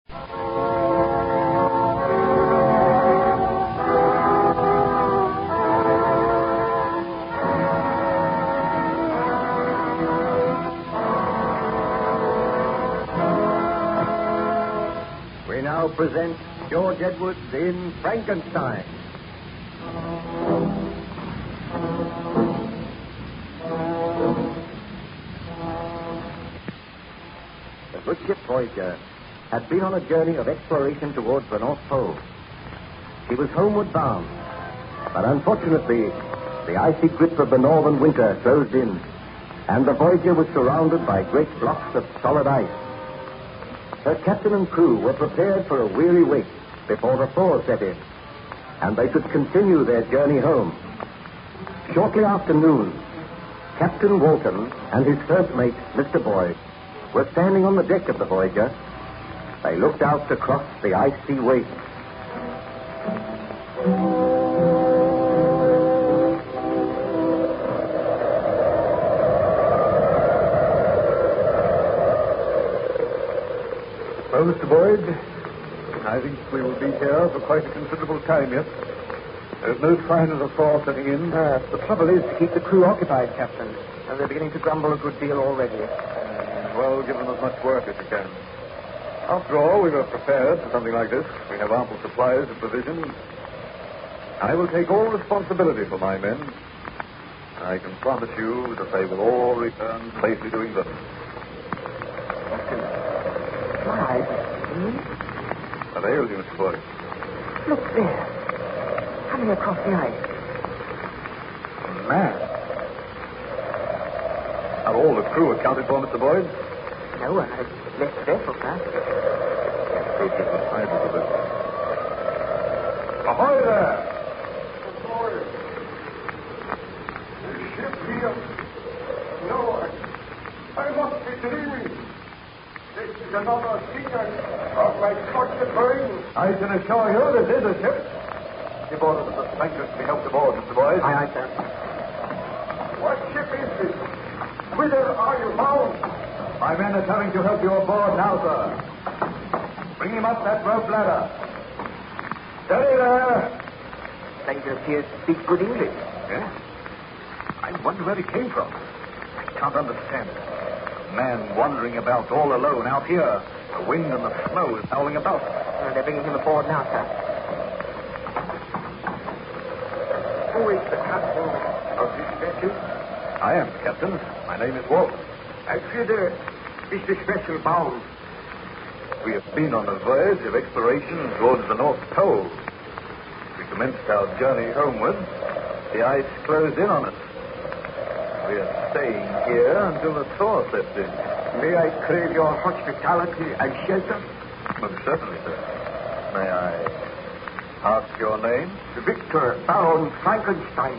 We now present George Edwards in Frankenstein. The good ship Voyager had been on a journey of exploration towards the North Pole. She was homeward bound, but unfortunately, the icy grip of the northern winter closed in, and the Voyager was surrounded by great blocks of solid ice. Her captain and crew were prepared for a weary wait before the thaw set in, and they could continue their journey home. Shortly after noon, Captain Walton and his first mate, Mr. Boyd, were standing on the deck of the Voyager. They looked out across the icy waste. Well, Mr. Boyd, I think we will be here for quite a considerable time yet. There's no sign of the thaw setting in. The trouble is to keep the crew occupied, Captain, and they're beginning to grumble a good deal already. Well, give them as much work as you can. After all, we were prepared for something like this. We have ample supplies of provisions. I will take all responsibility for my men. I can promise you that they will all return safely to England. Why? What ails you, Mr. Boyd? Look there. Coming across the ice. A man. Are all the crew accounted for, Mr. Boyd? No, I've left the vessel, sir. Approaching the side of the vessel. Ahoy there! Ahoy! The ship here? No, I must be dreaming. This is another secret of my tortured brain. I can assure you this is a ship. Give orders that the anchors be helped aboard, Mr. Boyd. Aye, sir. What ship is this? Whither are you bound? My men are coming to help you aboard now, sir. Bring him up that rope ladder. Steady there. Stranger appears to speak good English. Yeah? I wonder where he came from. I can't understand it. A man wandering about all alone out here. The wind and the snow is howling about. They're bringing him aboard now, sir. Who is the captain of this vessel? I am the captain. My name is Walton. And whither is this vessel bound? We have been on a voyage of exploration towards the North Pole. We commenced our journey homeward. The ice closed in on us. We are staying here until the thaw sets in. May I crave your hospitality and shelter? Most certainly, sir. May I ask your name? Victor Baron Frankenstein.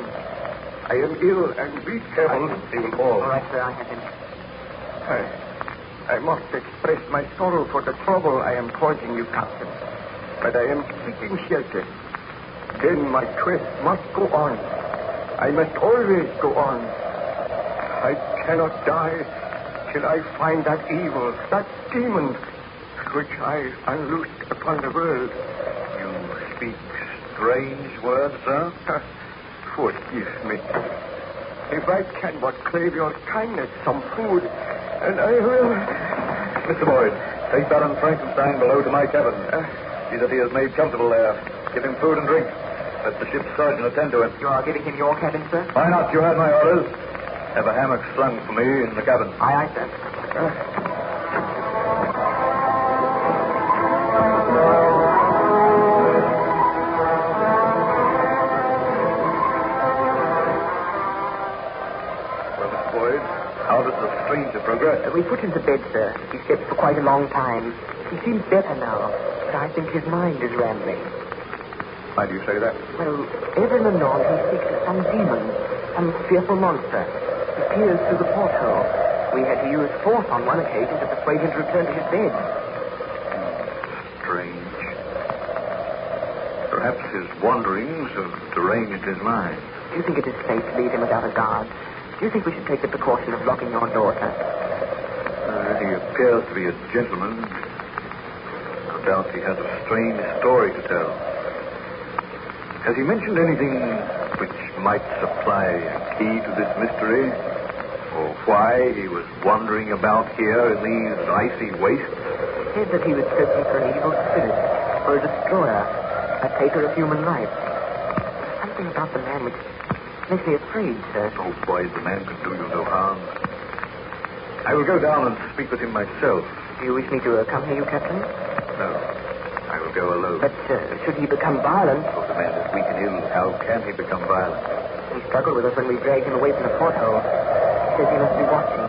I am ill and weak. Careful, he will fall. All right, sir, I have him. I must express my sorrow for the trouble I am causing you, Captain. But I am seeking shelter. Then my quest must go on. I must always go on. I cannot die till I find that evil, that demon, which I unloosed upon the world. You speak strange words, sir. Forgive me. If I can but crave your kindness, some food, and I will... Mr. Boyd, take Baron Frankenstein below to my cabin. See that he is made comfortable there. Give him food and drink. Let the ship's surgeon attend to him. You are giving him your cabin, sir? Why not? You had my orders. Have a hammock slung for me in the cabin. Aye, sir. Well, Mr. Boyd, how does the stranger progress? We put him to bed, sir. He slept for quite a long time. He seems better now, but I think his mind is rambling. Why do you say that? Well, ever and anon he speaks of some demon, some fearful monster. He peers through the porthole. We had to use force on one occasion to persuade him to return to his bed. Strange. Perhaps his wanderings have deranged his mind. Do you think it is safe to leave him without a guard? Do you think we should take the precaution of locking your door, sir? He appears to be a gentleman. No doubt he has a strange story to tell. Has he mentioned anything which might supply a key to this mystery? Or why he was wandering about here in these icy wastes? He said that he was searching for an evil spirit, or a destroyer, a taker of human life. Something about the man which makes me afraid, sir. Oh, boy, the man could do you no harm. I will go down and speak with him myself. Do you wish me to accompany you, Captain? No, I will go alone. But, should he become violent? Oh, the man is weak and ill. How can he become violent? He struggled with us when we dragged him away from the porthole. He says he must be watching.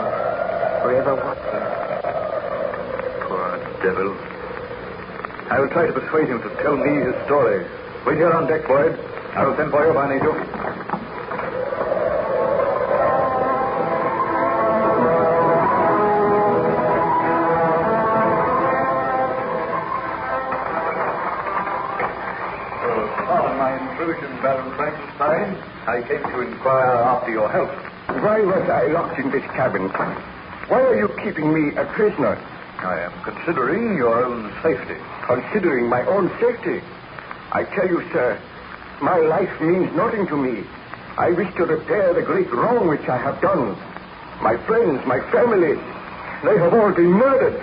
Forever watching. Poor devil. I will try to persuade him to tell me his story. Wait here on deck, Boyd. I will send for you if I need you. Pardon my intrusion, Baron Frankenstein. I came to inquire after your health. Why was I locked in this cabin? Why are you keeping me a prisoner? I am considering your own safety. Considering my own safety? I tell you, sir, my life means nothing to me. I wish to repair the great wrong which I have done. My friends, my family, they have all been murdered.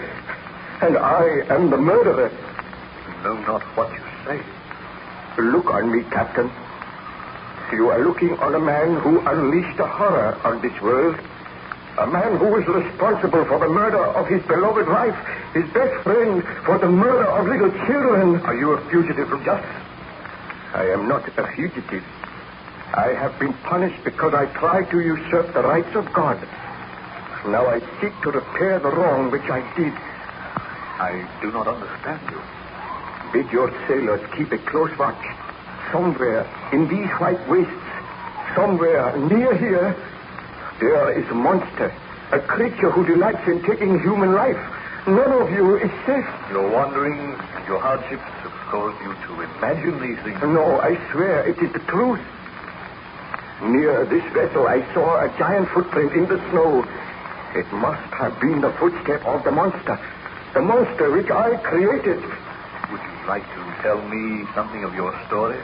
And I am the murderer. You know not what you say. Look on me, Captain. You are looking on a man who unleashed a horror on this world. A man who is responsible for the murder of his beloved wife, his best friend, for the murder of little children. Are you a fugitive from justice? I am not a fugitive. I have been punished because I tried to usurp the rights of God. Now I seek to repair the wrong which I did. I do not understand you. Bid your sailors keep a close watch. Somewhere in these white wastes, somewhere near here, there is a monster, a creature who delights in taking human life. None of you is safe. Your wanderings and your hardships have caused you to imagine these things. No, I swear it is the truth. Near this vessel, I saw a giant footprint in the snow. It must have been the footstep of the monster which I created. Would you like to tell me something of your story?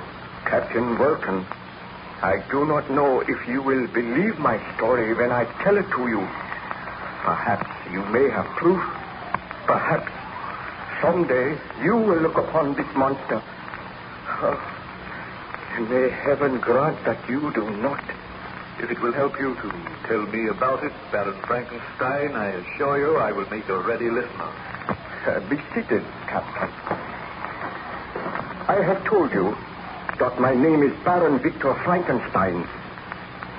Captain Vulcan, I do not know if you will believe my story when I tell it to you. Perhaps you may have proof. Perhaps someday you will look upon this monster. May heaven grant that you do not. If it will help you to tell me about it, Baron Frankenstein, I assure you I will make a ready listener. Be seated, Captain. I have told you that my name is Baron Victor Frankenstein.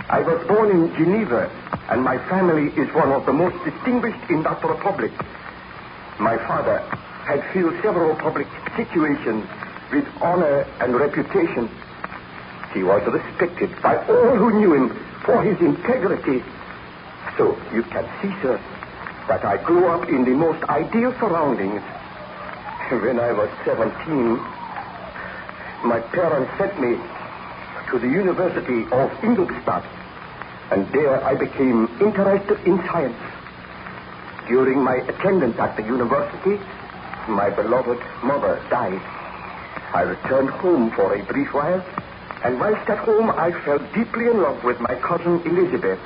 I was born in Geneva, and my family is one of the most distinguished in that republic. My father had filled several public situations with honor and reputation. He was respected by all who knew him for his integrity. So you can see, sir, that I grew up in the most ideal surroundings. When I was 17, my parents sent me to the University of Ingolstadt, and there I became interested in science. During my attendance at the university, my beloved mother died. I returned home for a brief while, and whilst at home I fell deeply in love with my cousin Elizabeth,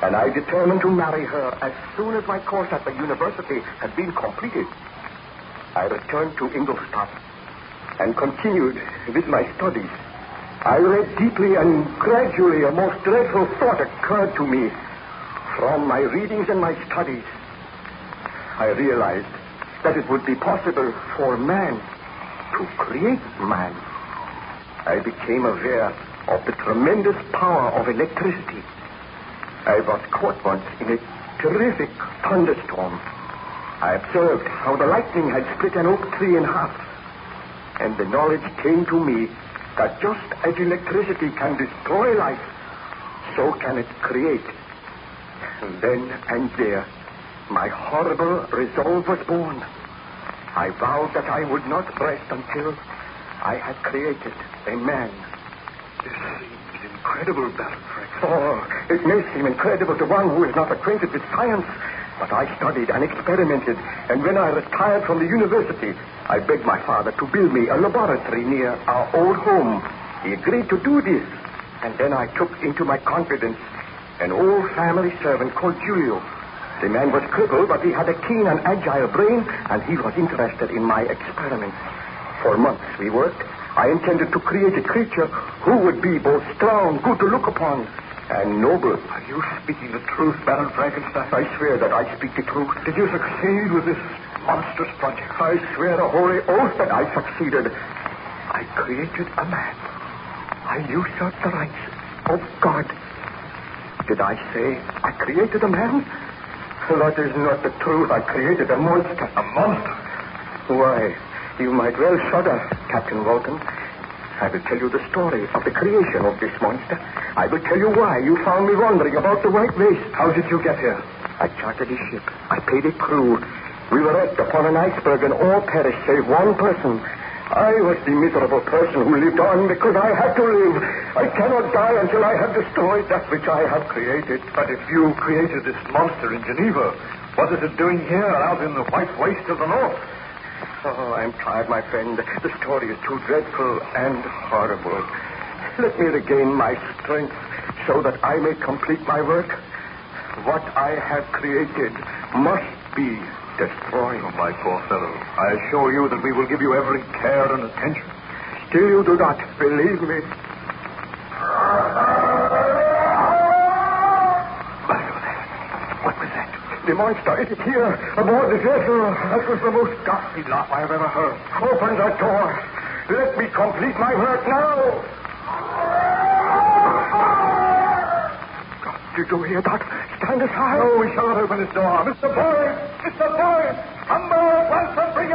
and I determined to marry her as soon as my course at the university had been completed. I returned to Ingolstadt and continued with my studies. I read deeply, and gradually a most dreadful thought occurred to me. From my readings and my studies, I realized that it would be possible for man to create man. I became aware of the tremendous power of electricity. I was caught once in a terrific thunderstorm. I observed how the lightning had split an oak tree in half, and the knowledge came to me that just as electricity can destroy life, so can it create. And then and there, my horrible resolve was born. I vowed that I would not rest until I had created a man. This seems incredible, Baron Frankenstein. Oh, it may seem incredible to one who is not acquainted with science, But I studied and experimented, and when I retired from the university, I begged my father to build me a laboratory near our old home. He agreed to do this, and then I took into my confidence an old family servant called Julio. The man was crippled, but he had a keen and agile brain, and he was interested in my experiments. For months we worked. I intended to create a creature who would be both strong, good to look upon, and noble. Are you speaking the truth, Baron Frankenstein? I swear that I speak the truth. Did you succeed with this monstrous project? I swear a holy oath that I succeeded. I created a man. I usurped the rights of God. Did I say I created a man? That is not the truth. I created a monster. A monster? Why, you might well shudder, Captain Walton. I will tell you the story of the creation of this monster. I will tell you why you found me wandering about the White Waste. How did you get here? I chartered a ship. I paid a crew. We were wrecked upon an iceberg and all perished save one person. I was the miserable person who lived on because I had to live. I cannot die until I have destroyed that which I have created. But if you created this monster in Geneva, what is it doing here out in the White Waste of the North? Oh, I'm tired, my friend. The story is too dreadful and horrible. Let me regain my strength so that I may complete my work. What I have created must be destroyed. Oh, my poor fellow. I assure you that we will give you every care and attention. Still you do not believe me. What was that? The monster, it is here, aboard the vessel. That was the most ghastly laugh I have ever heard. Open that door. Let me complete my work now. Did you hear that? Stand aside. No, we shall not open this door. Mr. Boyd! Mr. Boyd! Come on at once and bring